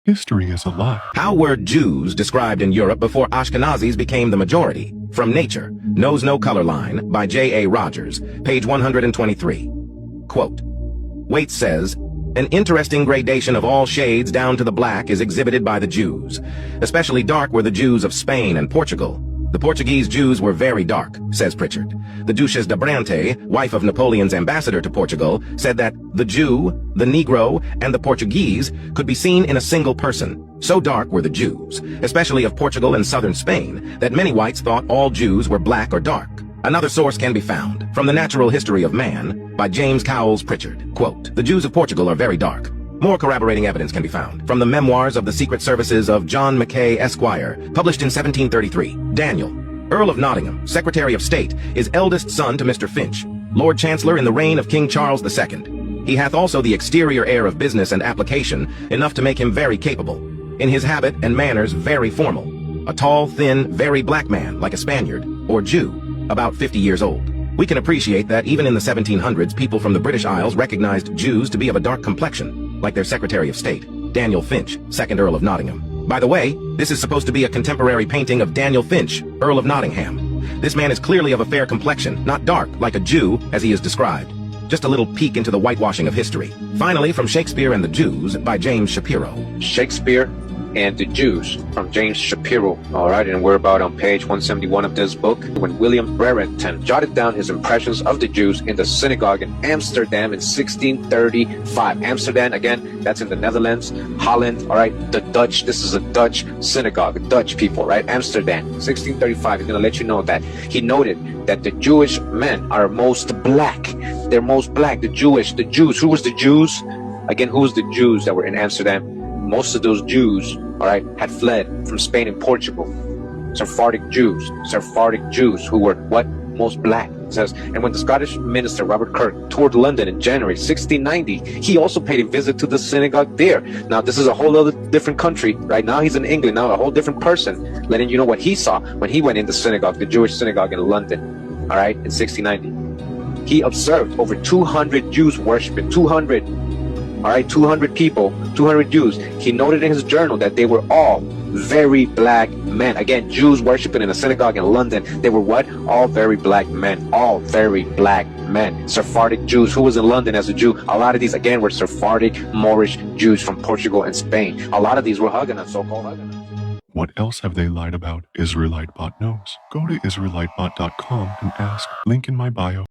History is a lie. How were Jews described in Europe before Ashkenazis became the majority? From Nature, Knows No Color Line, by J.A. Rogers, page 123. Quote, Waite says, an interesting gradation of all shades down to the black is exhibited by the Jews. Especially dark were the Jews of Spain and Portugal. The Portuguese Jews were very dark, says Pritchard. The Duchesse de Brante, wife of Napoleon's ambassador to Portugal, said that the Jew, the Negro, and the Portuguese could be seen in a single person. So dark were the Jews, especially of Portugal and southern Spain, that many whites thought all Jews were black or dark. Another source can be found from The Natural History of Man by James Cowles Pritchard. Quote, the Jews of Portugal are very dark. More corroborating evidence can be found from the memoirs of the Secret Services of John Mackay, Esquire, published in 1733. Daniel, Earl of Nottingham, Secretary of State, is eldest son to Mr. Finch, Lord Chancellor in the reign of King Charles II. He hath also the exterior air of business and application, enough to make him very capable. In his habit and manners very formal. A tall, thin, very black man, like a Spaniard, or Jew, about 50 years old. We can appreciate that even in the 1700s, people from the British Isles recognized Jews to be of a dark complexion, like their Secretary of State, Daniel Finch, 2nd Earl of Nottingham. By the way, this is supposed to be a contemporary painting of Daniel Finch, Earl of Nottingham. This man is clearly of a fair complexion, not dark, like a Jew, as he is described. Just a little peek into the whitewashing of history. Finally, from Shakespeare and the Jews, by James Shapiro. Shakespeare and the Jews, from James Shapiro. All right, and we're about on page 171 of this book, when William Brereton jotted down his impressions of the Jews in the synagogue in Amsterdam in 1635. Amsterdam, again, that's in the Netherlands, Holland, all right, the Dutch, this is a Dutch synagogue, Dutch people, right, Amsterdam, 1635. He's going to let you know that. He noted that the Jewish men are most black. They're most black, the Jews. Who was the Jews? Again, who was the Jews that were in Amsterdam? Most of those Jews, all right, had fled from Spain and Portugal. Sephardic Jews who were what? Most black. It says, and when the Scottish minister Robert Kirk toured London in January 1690, he also paid a visit to the synagogue there. Now, this is a whole other different country. Right now, he's in England. Now, a whole different person, letting you know what he saw when he went in the synagogue, the Jewish synagogue in London, all right, in 1690. He observed over 200 Jews worshiping, 200. All right, 200 people, 200 Jews. He noted in his journal that they were all very black men. Again, Jews worshiping in a synagogue in London. They were what? All very black men. All very black men. Sephardic Jews. Who was in London as a Jew? A lot of these, again, were Sephardic Moorish Jews from Portugal and Spain. A lot of these were Huguenots, so-called Huguenots. What else have they lied about? IsraeliteBot knows. Go to IsraeliteBot.com and ask. Link in my bio.